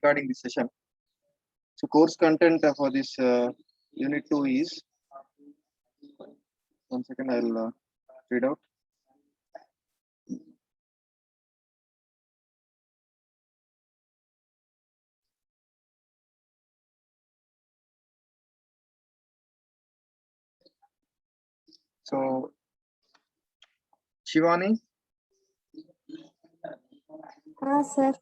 regarding this session. So course content for this unit 2 is, one second, I'll read out. So Shivani, sir.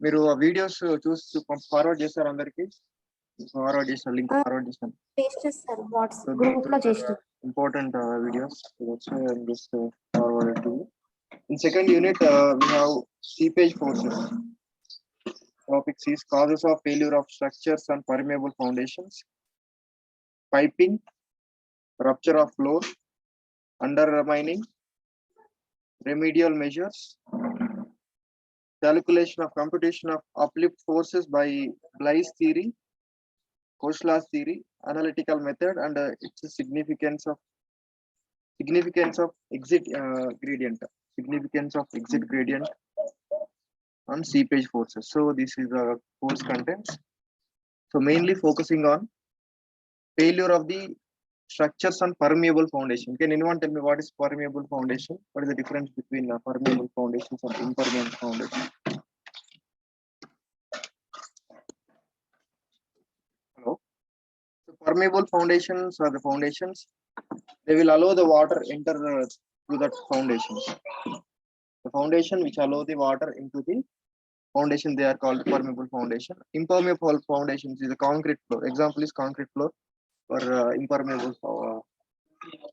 మీరు ఆ videos చూసి forward చేస్తారు అందరికి, forward చేసిన link forward చేస్తాను. Sir WhatsApp group లో చేసిన Important videos. So that's why I'm just forwarded to you. In second unit, we have seepage forces. Topic is causes of failure of structures and permeable foundations, piping, rupture of floor, undermining, remedial measures, calculation of computation of uplift forces by Bly's theory, Koszla's theory, analytical method, and its significance of exit gradient, on seepage forces. So this is the course contents. So mainly focusing on failure of the structures on permeable foundation. Can anyone tell me what is permeable foundation? What is the difference between permeable foundations and impermeable foundations? Hello. So permeable foundations are the foundations. They will allow the water enter through that foundations. The foundation which allow the water into the foundation, they are called permeable foundation. Impermeable foundations is a concrete floor. Example is concrete floor for impermeable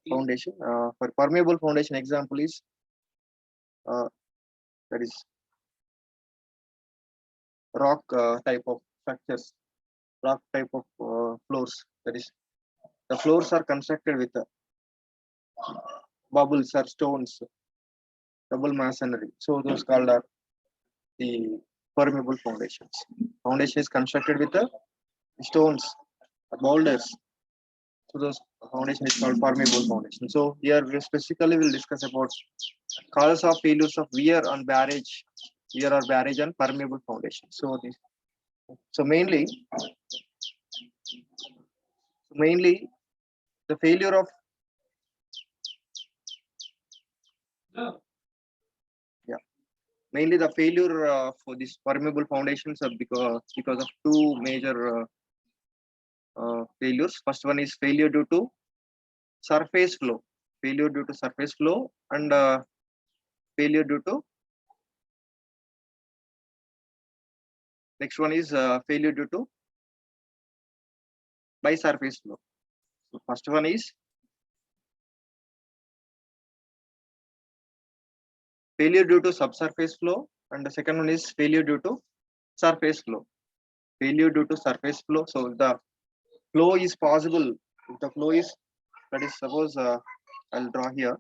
foundation. For permeable foundation, example is that is rock type of structures, rock type of floors. That is, the floors are constructed with bubbles or stones, double masonry. So those called are the permeable foundations. Foundation is constructed with the stones, boulders. So those foundation is called permeable foundation. So here we specifically will discuss about causes of failures of wear or barrage on permeable foundation. So mainly the failure of mainly the failure for these permeable foundations are because of two major failures. First one is failure due to surface flow, and failure due to, next one is failure due to bisurface flow. So first one is failure due to subsurface flow, and the second one is failure due to surface flow. So the flow is possible. If the flow is, that is, suppose I'll draw here.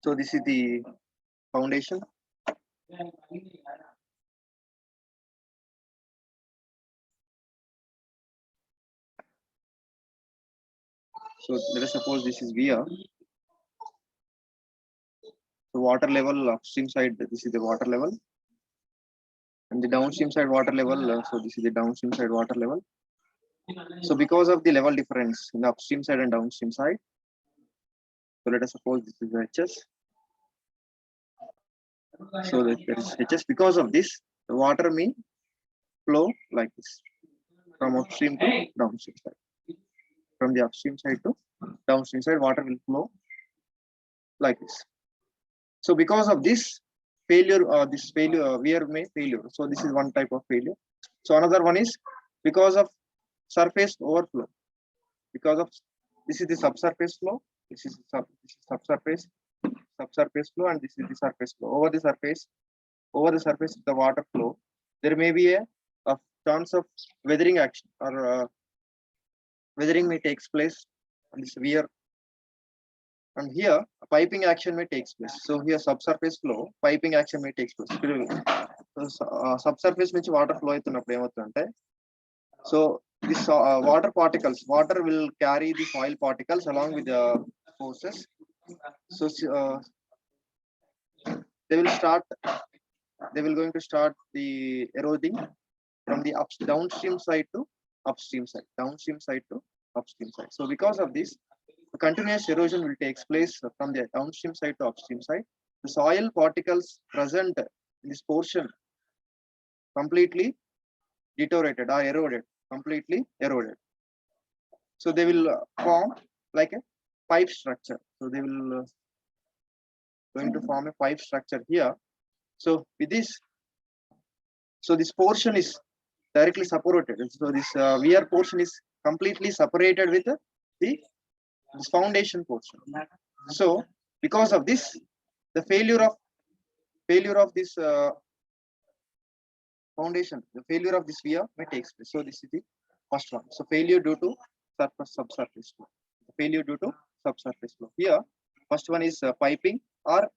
So this is the foundation. So let us suppose this is VR. The water level upstream side, this is the water level, and the downstream side water level. So this is the downstream side water level. So because of the level difference in the upstream side and downstream side, so let us suppose this is HS. So that there is HS. Because of this, the water may flow like this from upstream to downstream side. From the upstream side to downstream side, water will flow like this. So because of this failure, wear may failure. So this is one type of failure. So another one is because of surface overflow. Because of this is the subsurface flow. This is subsurface flow, and this is the surface flow. Over the surface of the water flow, there may be a chance of weathering action, or weathering may takes place on this wear. And here a piping action may takes place. So here subsurface flow, piping action may takes place. So subsurface నుంచి water flow అవుతున్నప్పుడు ఏమవుతుందంటే, so this water particles, water will carry the soil particles along with the forces. So they will going to start the eroding from the downstream side to upstream side, downstream side to upstream side. So because of this, a continuous erosion will take place from the downstream side to upstream side. The soil particles present in this portion completely deteriorated or eroded, completely eroded. So they will form like a pipe structure. So they will going to form a pipe structure here. So with this, so this portion is directly separated. So this weir portion is completely separated with this foundation portion. So because of this, the failure of this foundation, the failure of this weir may take place. So this is the first one. So failure due to subsurface flow. Failure due to subsurface flow. Here, first one is piping or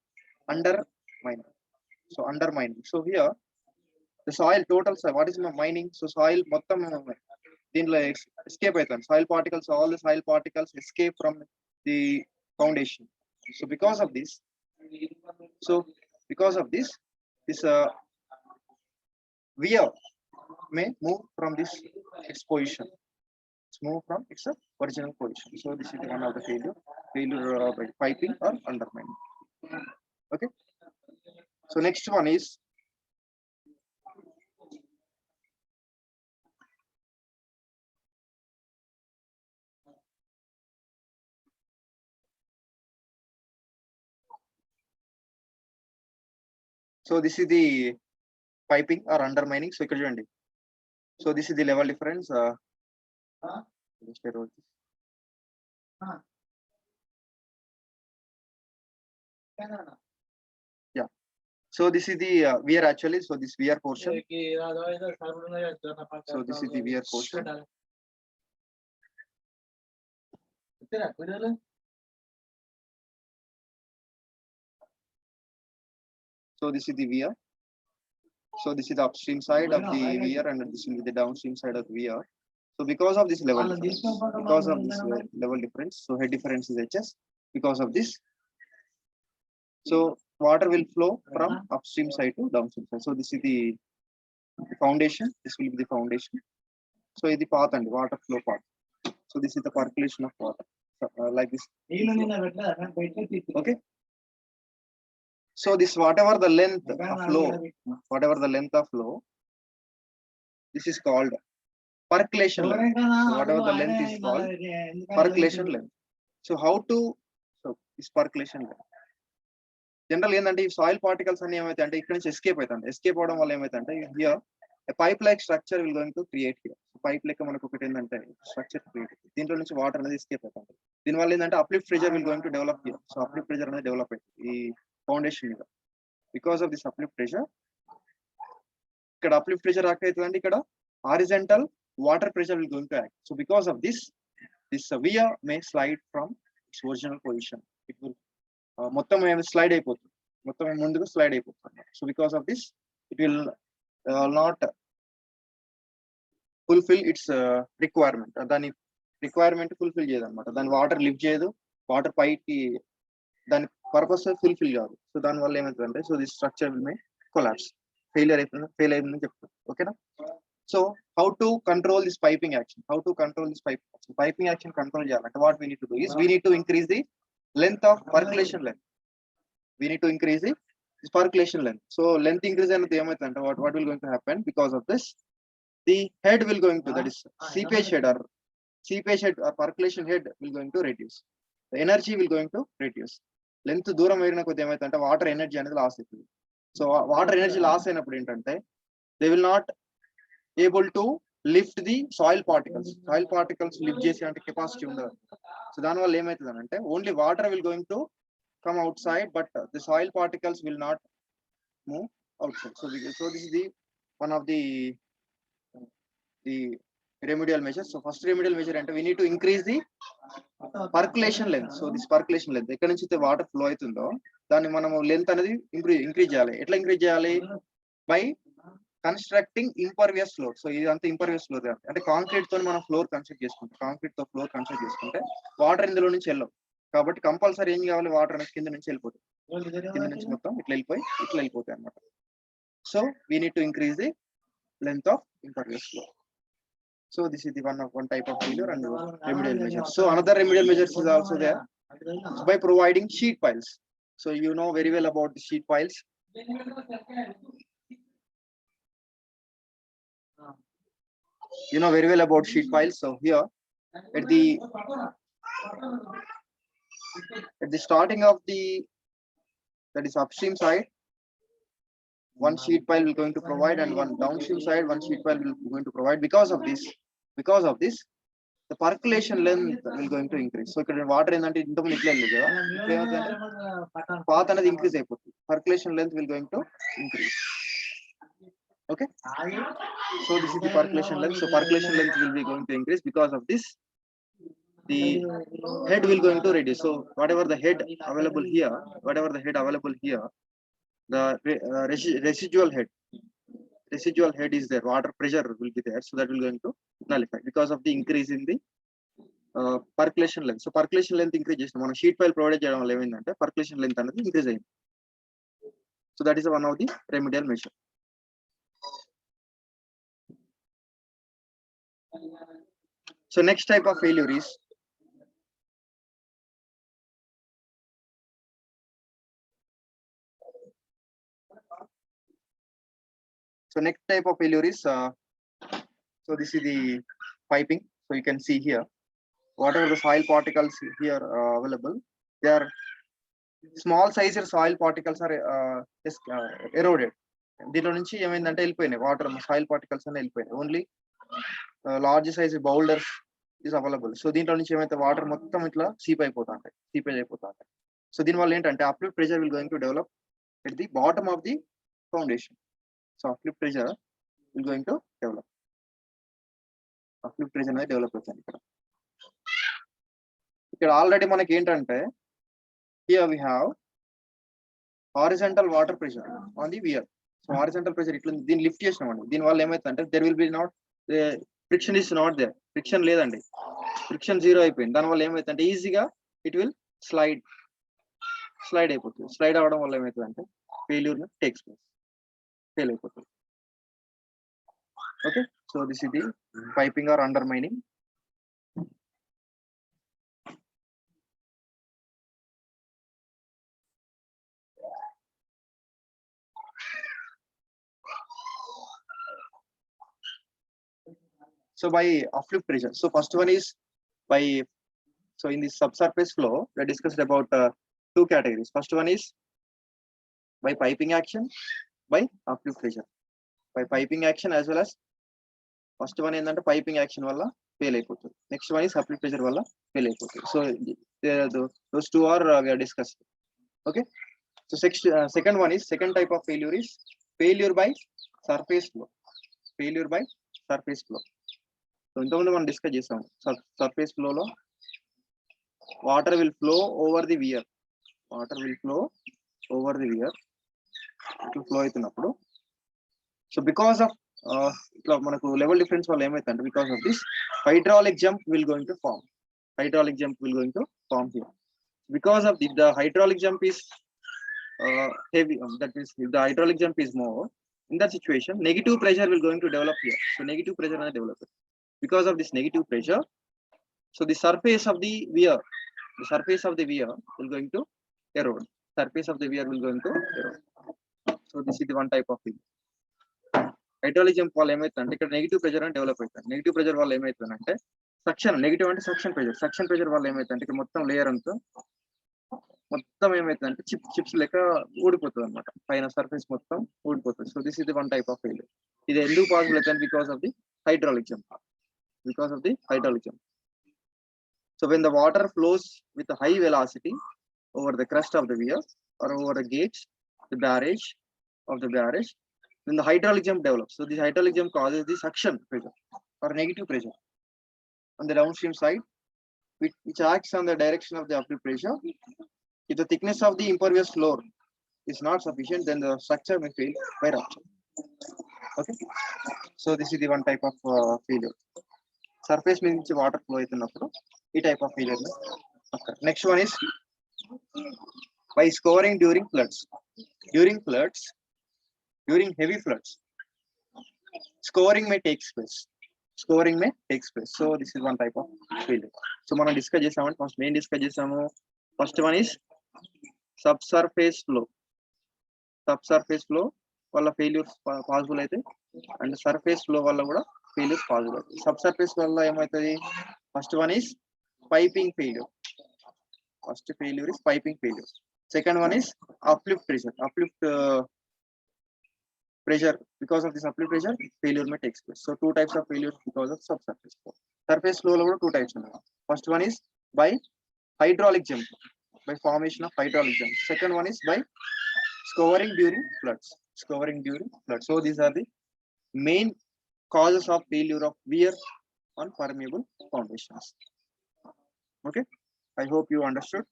undermining. So undermining. So here, the soil total soil. What is mining? So soil మొత్తం దీనిలో escape అవుతాను. Soil particles, all the soil particles escape from the foundation. So because of this, this weir may move from its position. It's move from its original position. So this is one of the failure by piping or undermining. Okay. So next one is so this is the piping or undermining. So ikkada chudandi. So this is the level difference. Yeah. So this is the weir actually. So this weir portion. So this is the weir portion. So this is the weir. So this is the upstream side of the weir, and this will be the downstream side of the weir. So because of this level difference, so head difference is HS. Because of this, so water will flow from upstream side to downstream side. So this is the foundation. This will be the foundation. So is the path and water flow path. So this is the percolation of water, like this. Okay. So this whatever the length of flow, this is called percolation length. So whatever the length is called percolation length. So how to this percolation length? Generally, ఏంటంటే ఈ soil particles అన్ని ఏమైతే అంటే ఇక్కడ నుంచి escape అవుతాయి. Escape అవడం వల్ల ఏమైతే అంటే here a pipe like structure will going to create here. So pipe లెక్క మనకు ఒకటి ఏంటంటే structure create. దీంట్లో నుంచి వాటర్ అనేది escape అవుతుంది. దీని వల్ల ఏంటంటే uplift pressure will going to develop here. So uplift pressure అనేది develop అవుతుంది ఈ ఫౌండేషన్ మీద. Because of this uplift pressure, ఇక్కడ uplift pressure act అవుతుందండి. ఇక్కడ horizontal water pressure will going to act. So because of this weir may slide from its original position. It will మొత్తం slide అయిపోతుంది, మొత్తం ముందుకు స్లైడ్ అయిపోతుంది. So because of this it will not fulfil it's requirement. దాని requirement fulfil చేయదు అనమాట. దాని water lift చేయదు, వాటర్ పైకి దాని పర్పస్ ఫుల్ఫిల్ కాదు. సో దాని వల్ల ఏమవుతుందంటే so this structure will may collapse, fail అయిపోయిందని చెప్తాను. ఓకేనా. So how to control this piping action, piping action control చేయాలంటే what we need to do is we need to increase the length of percolation length. We need to increase the percolation length. So length increase and what will going to happen? Because of this, the head will going to, that is seepage head or percolation head will going to reduce. The energy will going to reduce. Length దూరం వేరిన కొద్ది ఏమైతే water energy అనేది loss అవుతుంది. So water energy loss అయినప్పుడు ఏంటంటే they will not able to lift the soil particles lift చేసే అంటే capacity ఉండదు. సో దాని వల్ల ఏమవుతుంది అంటే only water will going to come outside, but the soil particles will not move outside. So this is the one of the remedial measures. So first remedial measure అంటే we need to increase the percolation length. So this percolation length ఎక్కడి నుంచి అయితే water flow అవుతుందో దాన్ని మనము length అనేది increase చేయాలి. ఎట్లా ఇంక్రీజ్ చేయాలి? By constructing impervious floor. So ఇదంతా ఇంపర్వియస్ ఫ్లోర్ అంటే కాంక్రీట్ తో మనం ఫ్లోర్ కన్స్ట్రక్ట్ చేసుకుంటాం. కాంక్రీట్ తో ఫ్లోర్ కన్స్ట్రక్ట్ చేసుకుంటే వాటర్ ఇందులో నుంచి వెళ్ళవు. కాబట్టి కంపల్సరీ ఏం కావాలి, వాటర్ అనేది కింద నుంచి వెళ్ళిపోతుంది. కింద నుంచి మొత్తం ఇట్లా వెళ్ళిపోతాయి అన్నమాట. So we need to increase the length of impervious floor. So this is the one type of failure and remedial measures. So another remedial measures is also there by providing sheet piles. So you know very well about the sheet piles. You know very well about sheet piles. So here at the starting of the, that is upstream side, one sheet pile will going to provide, and one downstream side one sheet pile will going to provide. Because of this the percolation length will going to increase. So ikkada water endante inta mundu itla vellu kada, itla ematante path anadi increase ayipotundi, percolation length will going to increase. Okay, so this is the percolation length. So percolation length will be going to increase. Because of this the head will going to reduce. So whatever the head available here, the residual head is there, water pressure will be there, so that will going to nullify because of the increase in the percolation length. So percolation length increase chestam mana sheet pile provide cheyadam valla emindante percolation length anadi increase ayindi. So that is one of the remedial measure. So next type of failure is so this is the piping. So you can see here whatever the soil particles here available, they are small size soil particles are eroded. దీంట్లో నుంచి ఏమైందంటే వెళ్ళిపోయినాయి water, soil particles అనే వెళ్ళిపోయినాయి. Only large size boulders is available. So దీంట్లో నుంచి ఏమైతే water మొత్తం ఇట్లా సీపేజ్ అయిపోతా ఉంటాయి. సో దీనివల్ల ఏంటంటే uplift pressure will going to develop at the bottom of the foundation. So uplift pressure will going to develop. Uplift pressure అనేది డెవలప్ అవుతుంది ఇక్కడ ఆల్రెడీ మనకి ఏంటంటే here we have horizontal water pressure on the weir. So horizontal pressure ఇట్లా దీన్ని lift చేసినామండి. దీని వల్ల ఏమైతుందంటే there will be not friction is not there. Friction లేదండి, ఫ్రిక్షన్ జీరో అయిపోయింది. దానివల్ల ఏమైతుందంటే ఈజీగా ఇట్ విల్ స్లైడ్ అయిపోతుంది. స్లైడ్ అవడం వల్ల ఏమవుతుందంటే ఫెయిల్యూర్ టేక్స్ ప్లేస్, ఫెయిల్ అయిపోతుంది. Okay, so this is the piping or undermining. So by uplift pressure, so first one is by, so in this subsurface flow we discussed about two categories. First one is by piping action, by uplift pressure. By piping action as well as first one ఏంటంటే piping action వల్ల fail అయిపోతుంది. Next one is uplift pressure వల్ల fail అయిపోతుంది. So those two are we are discussed. Okay, so second one is, second type of failure is failure by surface flow. Failure by surface flow. So ఇంతకుముందు మనం discuss చేసాం, surface ఫ్లోలో water will flow over the weir. ఇట్లా flow అవుతున్నప్పుడు, so because of ఇట్లా మనకు level difference వల్ల ఏమైతుందంటే because of this hydraulic jump will going to form. Here because of the hydraulic jump is heavy, that is if the hydraulic jump is more, in that situation negative pressure will going to develop here. So negative pressure will develop. Because of this negative pressure, so the surface of the weir will going to erode. So this is the one type of thing. Hydraulic jump వల్ల ఏమైతుందంటే ఇక్కడ negative pressure అని develop అవుతుంది. Negative pressure వల్ల ఏమైతుందంటే suction, negative అంటే suction pressure వల్ల ఏమైతుందంటే ఇక్కడ మొత్తం లేయర్ అంతా మొత్తం ఏమైతుందంటే చిప్స్ లెక్క ఊడిపోతుంది అనమాట, పైన సర్ఫేస్ మొత్తం ఊడిపోతుంది. So this is the one type of failure. ఇది ఎందుకు పాసిబుల్ అవుతుంది? Because of the hydraulic jump. So when the water flows with a high velocity over the crest of the weir or over the gates, the barrage, then the hydraulic jump develops. So this hydraulic jump causes the suction pressure or negative pressure on the downstream side, which acts on the direction of the uplift pressure. If the thickness of the impervious floor is not sufficient, then the structure may fail by rupture. Okay, so this is the one type of failure. Surface means water flow aitunnappudu ee type of failure occur. Next one is by scoring during floods. During floods, during heavy floods, scoring may take place. Scoring may take place. So this is one type of failure. So మనం discuss చేసామంటే first main discuss చేసాము. First one is subsurface flow. Subsurface flow వల్ల failures possible అయితే and surface flow వల్ల కూడా failures possible అవుతాయి. Subsurface వల్ల ఏమవుతుంది? First one is piping failure. First failure is piping failure. Second one is uplift pressure. Uplift pressure, because of this uplift pressure, failure may take place. So two types of failures because of subsurface flow. Surface flow lo two types unnai. First one is by hydraulic jump, by formation of hydraulic jump. Second one is by scouring during floods. Scouring during floods. So these are the main causes of failure of weir on permeable foundations. Okay, I hope you understood.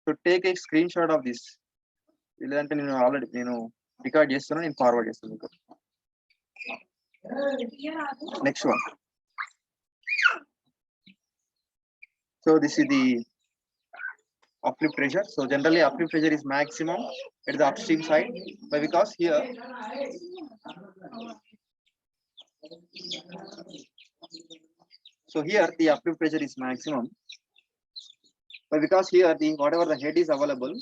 So take a screenshot of this. ఇలాంటి నేను already record చేస్తున్నాను, నేను forward చేస్తాను మీకు. Next one. So this is the uplift pressure. So generally uplift pressure is maximum at the upstream side, but because here the uplift pressure is maximum, but because here the whatever the head is available,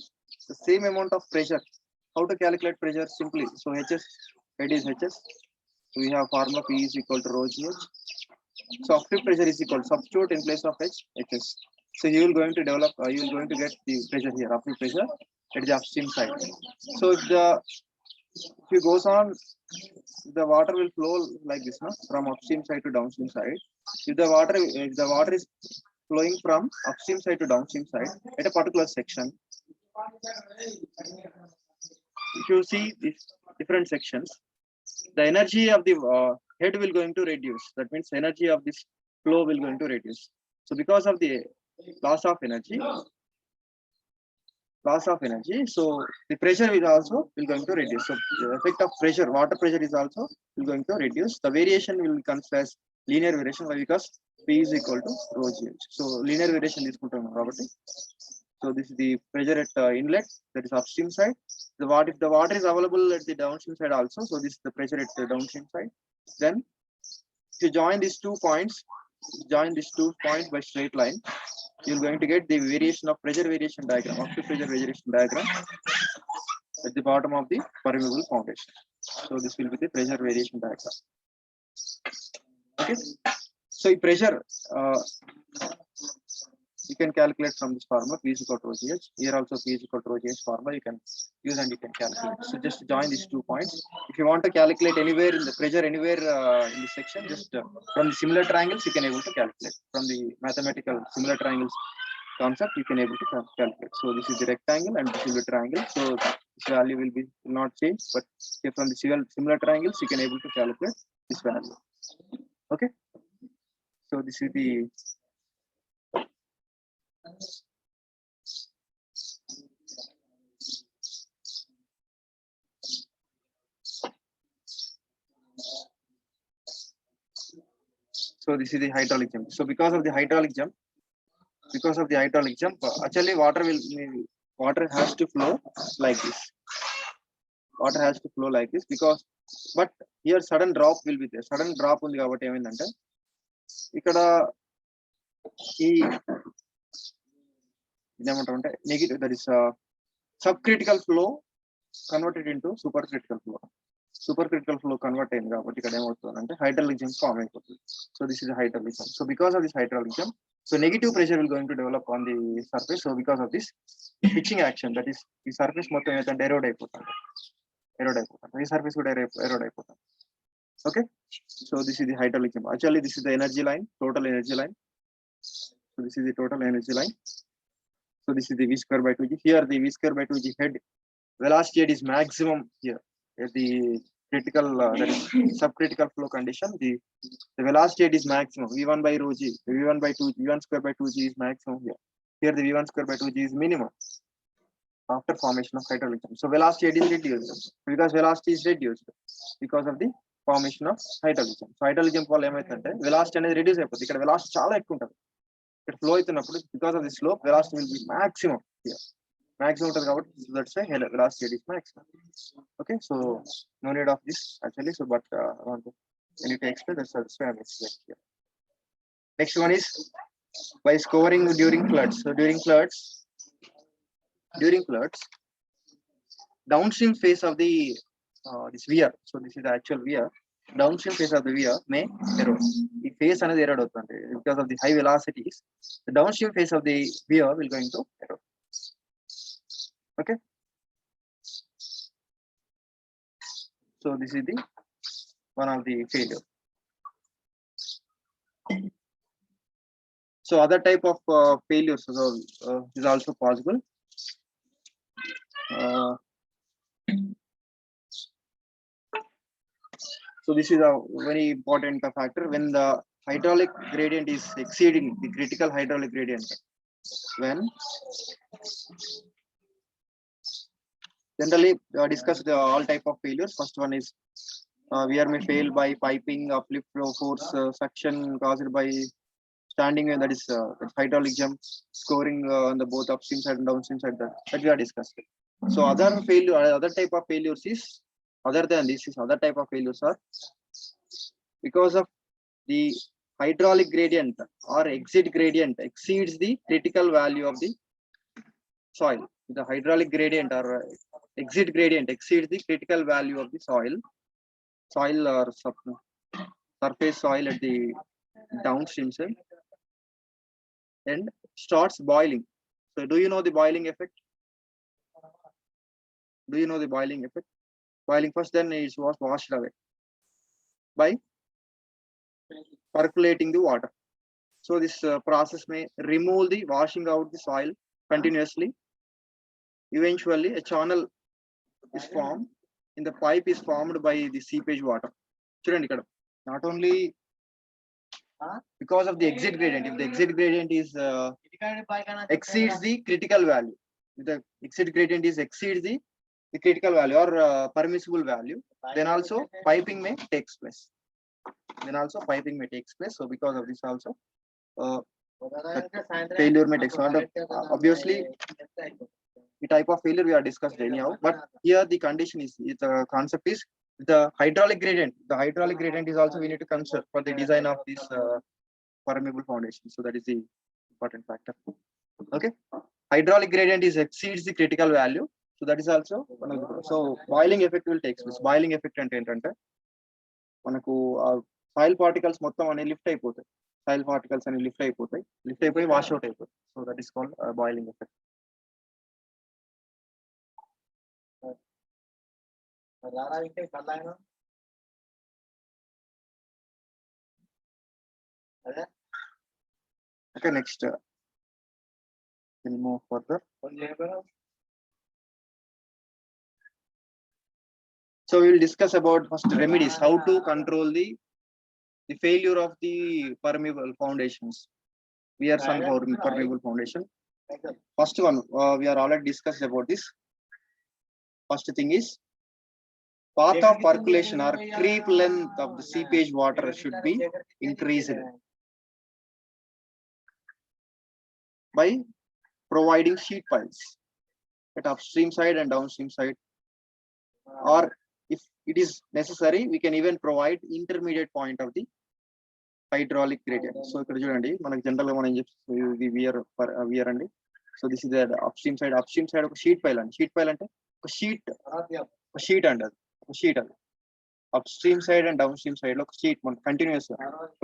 the same amount of pressure. How to calculate pressure? Simply, so HS, head is HS. So we have formula P is equal to rho GH. So uplift pressure is equal to, substitute in place of H, HS. So you will going to develop, you will going to get the pressure here, uplift pressure at the upstream side. So if it goes on, the water will flow like this, no? From upstream side to downstream side. If the water is flowing from upstream side to downstream side at a particular section, if you see these different sections, the energy of the head will going to reduce. That means energy of this flow will going to reduce. So because of the loss of energy, so the pressure will also going to reduce. So the effect of pressure, water pressure is also going to reduce. The variation will consider as linear variation because P is equal to rho GH. So linear variation is put on property. So this is the pressure at inlet, that is upstream side. If the water is available at the downstream side also, so this is the pressure at the downstream side. Then if you join these 2 points, by straight line, you're going to get the variation of pressure variation diagram, uplift pressure variation diagram at the bottom of the permeable foundation. So this will be the pressure variation diagram. Okay, so pressure you can calculate from this formula P is equal to rho GH. Here also P is equal to rho GH formula you can use and you can calculate. So just join these 2 points. If you want to calculate anywhere in the pressure anywhere in this section, just from the similar triangles you can able to calculate. From the mathematical similar triangles concept you can able to calculate. So this is the rectangle and this is the triangle. So this value will not change, but from the similar triangles you can able to calculate this value. Okay. So this is the hydraulic jump. So because of the hydraulic jump, actually water has to flow like this. Water has to flow like this because, but here sudden drop will be there. Sudden drop undi kabatti emayindante ikkada negative, that is subcritical flow converted into supercritical flow. Supercritical flow convert అయింది కాబట్టి ఇక్కడ ఏమవుతుందంటే hydraulic jump form అయిపోతుంది. So this is a hydraulic jump. So because of this hydraulic jump, so negative pressure will going to develop on the surface. So because of this pitching action, that is the surface మొత్తం ఏమైతే erode అయిపోతుంది. ఈ surface కూడా erode అయిపోతుంది. Okay, so this is the hydraulic jump. Actually this is the energy line, total energy line. So this is the total energy line. So this is the V square by 2G. Here the V square by 2G head velocity is maximum here. At the critical, that is subcritical flow condition, the velocity is maximum. V1 by rho G, V1 by 2G, V1 square by 2G is maximum here. Here the V1 square by 2G is minimum after formation of hydraulic jump. So velocity is reduced because velocity is reduced because of the formation of hydraulic jump. Hydraulic jump వల్ల ఏమైతుందంటే velocity అనేది reduce అయిపోతుంది. ఇక్కడ velocity చాలా ఎక్కువ ఉంటుంది. ఇక్కడ flow అవుతున్నప్పుడు because of the slope velocity will be maximum maximum ఉంటుంది కాబట్టి that's why velocity is maximum. Okay, so no need of this actually, so but I want to need to explain that's why I'm explaining here. Next one is by scoring during floods. So during floods downstream phase of the this weir, so this is the actual weir, downstream phase of the weir may erode. The phase another erode avutundi because of the high velocities. The downstream phase of the weir will going to erode. Okay, so this is the one of the failure. So other type of failures is also possible. So this is a very important factor when the hydraulic gradient is exceeding the critical hydraulic gradient. When generally discuss the all type of failures. First one is weir may fail by piping, uplift, flow force, suction caused by standing, and that is hydraulic jump, scoring on the both upstream side and downstream side, that we are discussing. So other type of failures is other than this is other type of failures are because of the hydraulic gradient or exit gradient exceeds the critical value of the soil. The hydraulic gradient or exit gradient exceeds the critical value of the soil or surface soil at the downstream side and starts boiling. So do you know the boiling effect? Do you know the boiling effect? Boiling first, then it was washed away by percolating the water. So this process may remove the washing out the soil continuously. Eventually a channel is formed in the pipe is formed by the seepage water. Not only because of the exit gradient, if the exit gradient is exceeds the critical value, if the exit gradient is exceeds the critical value or permissible value, then also piping may takes place. So because of this also failure may take. Obviously the type of failure we are discussed anyhow, but here the condition is the concept is the hydraulic gradient. The hydraulic gradient is also we need to consider for the design of this permeable foundation. So that is the important factor. Okay, hydraulic gradient is exceeds the critical value. So that is also one of the, so boiling effect will take place. Boiling effect ante entante manaku soil particles mottham ane lift ayipotayi. Soil particles ane lift ayipoyi wash out ayipotayi. So that is called boiling effect. Okay, next we'll move further. So we will discuss about first remedies, how to control the failure of the permeable foundations. We are some permeable foundation. First one we are already discussed about this. First thing is path of percolation or creep length of the seepage water should be increased by providing sheet piles at upstream side and downstream side, or if it is necessary we can even provide intermediate point of the hydraulic gradient. So ikkada chudandi manaku general ga manam chepthu weir andi. So this is the upstream side oka sheet pile andi. Sheet pile ante oka sheet andi, oka sheet andi. Upstream side and downstream side lo oka sheet man continuous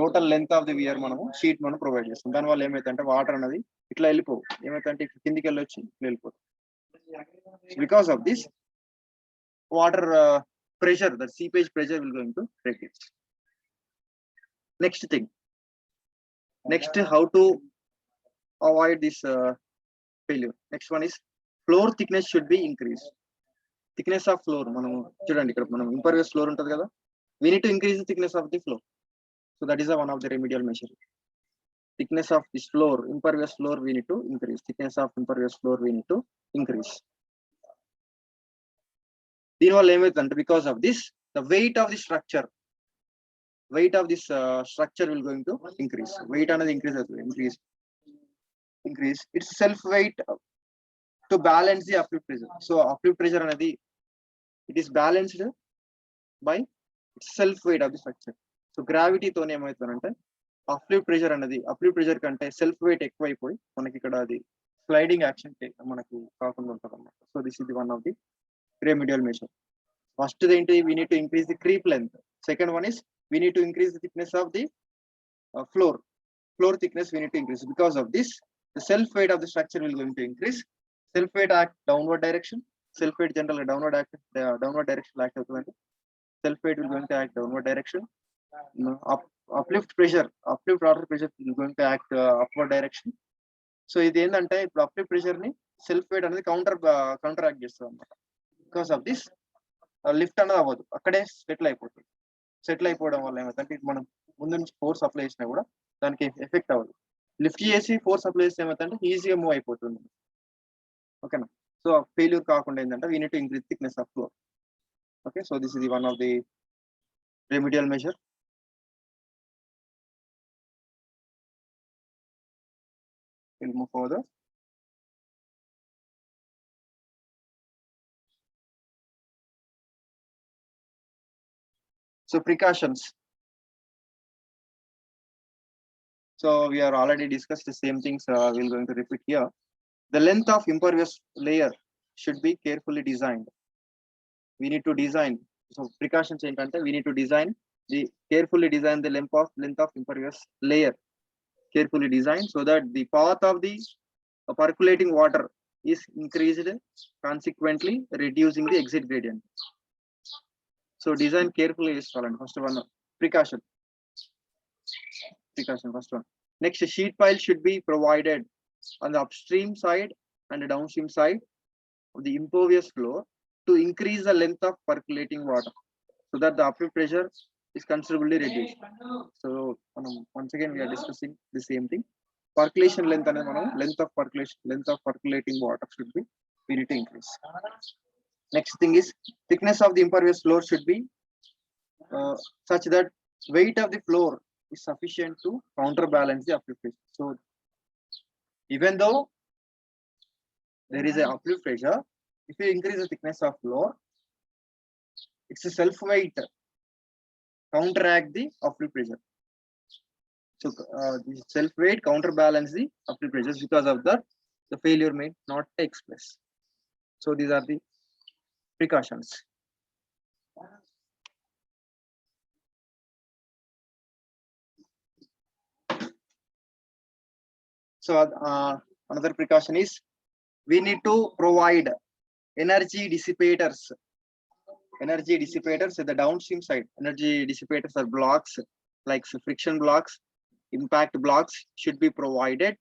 total length of the weir manamu sheet మనం provide చేస్తాం. దాని వల్ల ఏమైతే water అనేది ఇట్లా వెళ్ళిపోవు, ఏమైతే కిందికి వెళ్ళొచ్చి ఇట్లా వెళ్ళిపోతుంది. Because of this water pressure, the seepage pressure will going to reduce. Next thing, how to avoid this failure. Next one is floor thickness should be increased. Thickness of floor మనం చూడండి ఇక్కడ మనం impervious floor ఉంటుంది కదా, we need to increase the thickness of the floor. So that is one of the remedial measure. Thickness of this floor, impervious floor we need to increase. Thickness of impervious floor we need to increase. దీనివల్ల ఏమైతుందంటే because of this the weight of the structure weight of this structure will going to increase. Weight another increase. It's self weight to balance the uplift pressure. So uplift pressure another, it is balanced by self weight of the structure. So gravity తోనే ఏమవుతుందంటే uplift pressure అన్నది uplift pressure కంటే self weight ఎక్కువైపోయి మనకి ఇక్కడ అది sliding action మనకు కాకుండా ఉంటుంది అన్నమాట. So this is the one of the remedial measure. First ఏంటి, we need to increase the creep length. Second one is we need to increase the thickness of the floor thickness. We need to increase. Because of this, the self weight of the structure will going to increase. Self weight act downward direction. Self weight generally downward direction act అవుతుందండి. Self weight will going to act downward direction. Uplift water pressure is going to act upward direction. So ఇది ఏంటంటే ఇప్పుడు uplift pressure ని self weight అనేది counteract చేస్తుంది అన్నమాట. Because of this lift అనేది అవ్వదు, అక్కడే సెటిల్ అయిపోతుంది. సెటిల్ అయిపోవడం వల్ల ఏమవుతుందంటే మనం ముందు నుంచి ఫోర్స్ అప్లై చేసినా కూడా దానికి ఎఫెక్ట్ అవ్వదు. లిఫ్ట్ చేసి ఫోర్స్ అప్లై చేస్తే ఏమవుతుందంటే ఈజీగా మూవ్ అయిపోతుంది. ఓకేనా? సో ఫెయిల్యూర్ కాకుండా ఏంటంటే we need to increase thickness of floor. Okay, so this is the one of the remedial measure. We'll move further. So precautions. So we are already discussed the same things. We're going to repeat here. The length of impervious layer should be carefully designed. We need to design. So precautions ఏంటంటే we need to carefully design the length of impervious layer. Carefully designed so that the path of the percolating water is increased, consequently reducing the exit gradient. So design carefully is first one. Precaution first one. Next, sheet pile should be provided on the upstream side and the downstream side of the impervious floor to increase the length of percolating water so that the uplift pressure is considerably reduced. So once again we are discussing the same thing. Percolation length and length of percolating water should be, we need to increase. Next thing is thickness of the impervious floor should be such that weight of the floor is sufficient to counterbalance the uplift pressure. So even though there is a uplift pressure, if you increase the thickness of floor, it's a self weight counteract the uplift pressure. So the self weight counterbalance the uplift pressure. Because of that, the failure may not take place. So these are the precautions. So another precaution is we need to provide energy dissipators at the downstream side. Energy dissipators are blocks like friction blocks, impact blocks should be provided.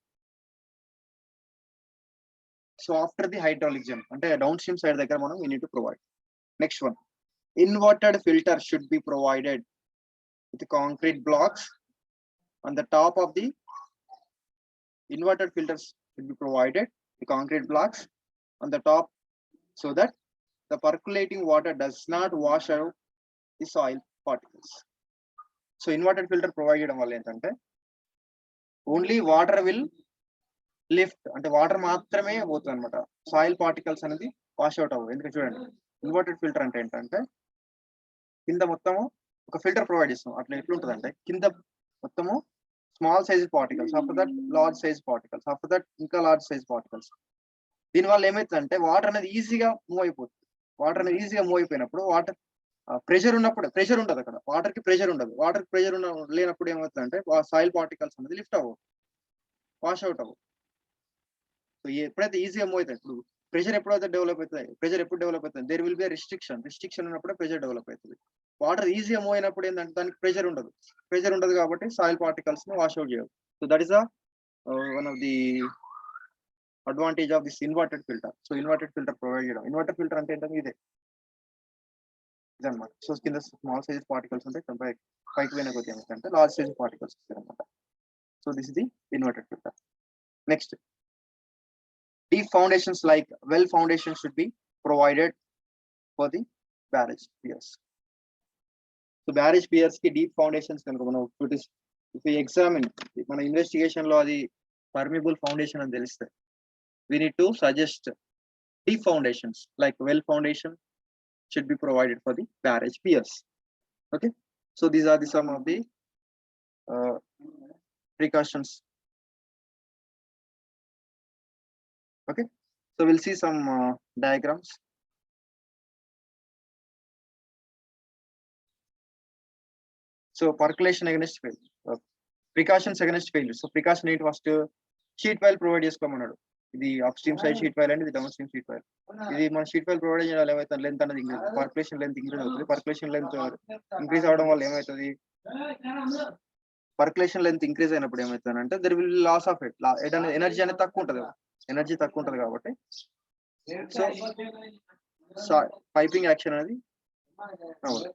So after the hydraulic jump, and downstream side we need to provide. Next one, inverted filter should be provided with concrete blocks on the top of the inverted filters should be provided the concrete blocks on the top so that the percolating water does not wash out the soil particles. So inverted filter provided only water will lift and the water maatrame పోతుంది అన్నమాట. Soil particles అనేది wash out అవ్వవు. ఎందుకంటే చూడండి, inverted filter అంటే ఏంటంటే కింద మొత్తము ఒక ఫిల్టర్ ప్రొవైడ్ చేస్తాం. అట్లా ఎట్లుంటుంది అంటే కింద మొత్తము small size particles, after that large size particles, after that ఇంకా లార్జ్ సైజ్ పార్టికల్స్. దీనివల్ల ఏమవుతుందంటే వాటర్ అనేది ఈజీగా మూవ్ అయిపోతుంది. వాటర్ అనేది ఈజీగా మూవ్ అయిపోయినప్పుడు వాటర్ ప్రెషర్ ఉన్నప్పుడు ప్రెషర్ ఉండదు, అక్కడ వాటర్ కి ప్రెషర్ ఉండదు. వాటర్ ప్రెషర్ లేనప్పుడు ఏమవుతుందంటే సాయిల్ పార్టికల్స్ అనేది లిఫ్ట్ అవ్వవు, వాష్ అవుట్ అవ్వవు. సో ఎప్పుడైతే ఈజీగా మూవ్ అవుతాయి, ఇప్పుడు ప్రెషర్ ఎప్పుడైతే డెవలప్ అవుతుంది, ప్రెషర్ ఎప్పుడు డెవలప్ అవుతుంది, దేర్ విల్ బి రిస్ట్రిక్షన్ ఉన్నప్పుడే ప్రెషర్ డెవలప్ అవుతుంది. వాటర్ ఈజీగా మూవ్ అయినప్పుడు ఏంటంటే దానికి ప్రెషర్ ఉండదు కాబట్టి సాయిల్ పార్టికల్స్ ని వాష్ అవుట్ చేయవు. So that is one of the advantage of this inverted filter. So inverted filter provide చేయడం. ఇన్వర్టెడ్ ఫిల్టర్ అంటే ఏంటంటే ఇదన్నమాట. సో కింద స్మాల్ సైజ్ పార్టికల్స్ ఉంటాయి, పైకి పోయిన కొద్ది ఏమిటంటే లార్జ్ సైజ్ పార్టికల్స్ వస్తాయి అనమాట. So this is the inverted filter. Next, deep foundations like well foundations should be provided for the barrage piers. So barrage piers కి డీప్ ఫౌండేషన్స్ కనుక మనం ఇఫ్ ఎగ్జామిన్ మన ఇన్వెస్టిగేషన్ లో అది పర్మిబుల్ ఫౌండేషన్ అని తెలిస్తే we need to suggest deep foundations like well foundation should be provided for the barrage piers. Okay, so these are the some of the precautions. Okay, so we'll see some diagrams. So percolation against failure, precautions against failure. So precaution it was to sheet pile provide చేసుకోమన్నాడు. ఇది upstream side sheet pile and ఇది downstream sheet pile. ఇది మన sheet pile provide చేయడం ఏమైతే length అనేది increase, percolation length increase అవుతుంది. Percolation length increase అవడం వల్ల ఏమవుతుంది, పర్కులేషన్ లెంత్ ఇంక్రీజ్ అయినప్పుడు ఏమవుతుంది అంటే there will loss of it, energy అనేది తక్కువ ఉంటుంది, ఎనర్జీ తక్కువ ఉంటుంది కాబట్టి సో పైపింగ్ యాక్షన్ అనేది అవ్వదు.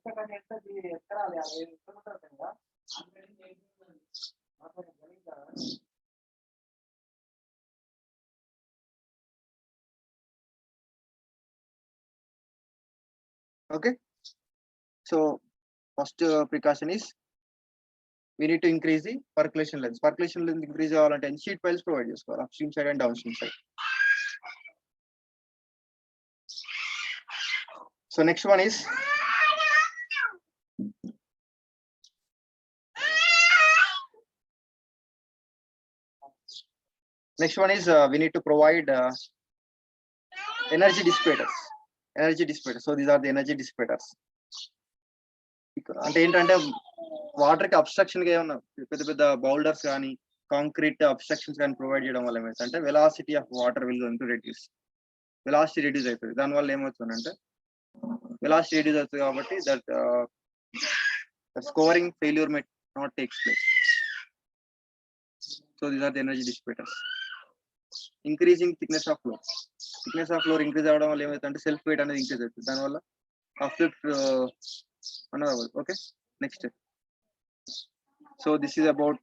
Okay, so first precaution is we need to increase the percolation length. Percolation length increase అవ్వాలంటే sheet piles provide చేసుకోవాలి, upstream side and downstream side. So next one is we need to provide energy dissipators. So these are the energy dissipators. అంటే ఏంటంటే water కి abstraction గా ఏమన్నా పెద్ద పెద్ద boulders కానీ కాంక్రీట్ అబ్స్ట్రక్షన్స్ కానీ ప్రొవైడ్ చేయడం వల్ల ఏమైందంటే velocity of water will going to reduce, velocity reduce అవుతుంది. దానివల్ల ఏమవుతుందంటే వెలాసిటీ రెడ్యూస్ అవుతుంది కాబట్టి that scouring failure may not takes place. So these are the energy dissipators. Increasing thickness of floor increase అవ్వడం వల్ల ఏమవుతుందంటే సెల్ఫ్ వెయిట్ అనేది increase అవుతుంది, దానివల్ల అప్లిఫ్ట్ అన్నది. Okay, next. So this is about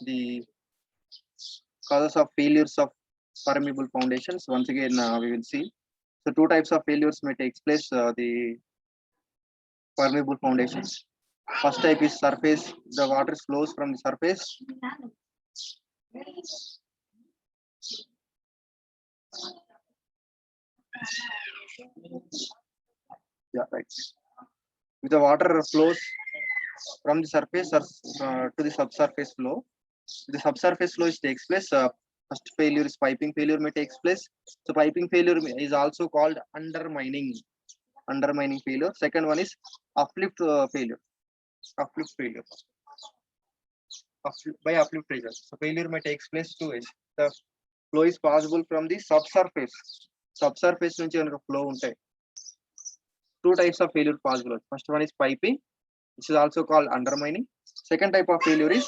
the causes of failures of permeable foundations. Once again we will see. So two types of failures may take place, the permeable foundations. First type is surface, the water flows from the surface. Yeah, right. If the water flows from the surface or to the subsurface flow, the subsurface flow takes place. First failure is piping failure may takes place. So piping failure is also called undermining failure. Second one is uplift failure. By uplift pressure. So failure may takes place two ways. The flow is possible from the subsurface nunchi anaka flow untai. Two types of failure possible. First one is piping, which is also called undermining. Second type of failure is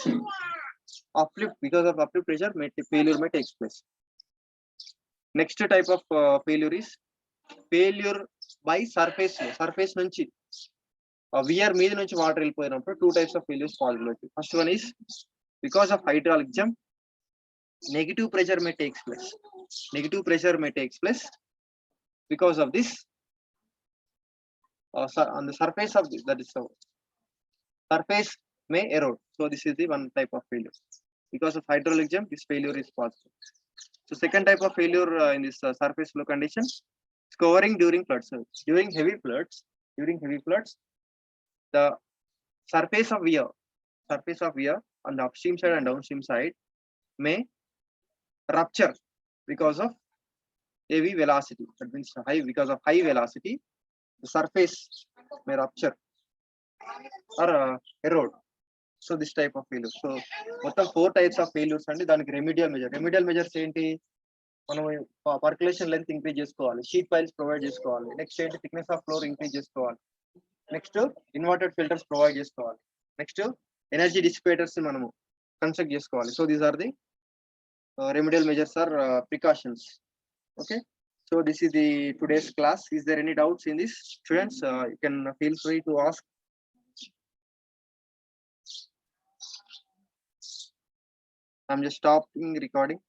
uplift. Because of uplift pressure, failure may take place. Next type of failure is failure by surface flow. Surface nunchi weir మీద నుంచి water వెళ్ళిపోయినప్పుడు two types of failures possible. First one is because of hydraulic jump, negative pressure may takes place. Because of this on the surface of this, that is so surface may erode. So this is the one type of failure. Because of hydraulic jump, this failure is possible. So second type of failure in this surface flow condition, covering during floods. During heavy floods, the surface of weir on the upstream side and downstream side may rupture because of heavy velocity. That means because of high velocity, the surface may rupture or erode. So this type of failure. So మొత్తం 4 types of failures అండి. దానికి remedial measures ఏంటి, మనం percolation length increase చేసుకోవాలి, sheet piles provide చేసుకోవాలి, next ఏంటి thickness of floor increase చేసుకోవాలి, next inverted filters provide చేసుకోవాలి, నెక్స్ట్ ఎనర్జీ డిసిపేటర్స్ మనము కన్స్ట్రక్ట్ చేసుకోవాలి. So these are the remedial measures or precautions. Okay, so this is the today's class. Is there any doubts in this, students? You can feel free to ask. I'm just stopping recording.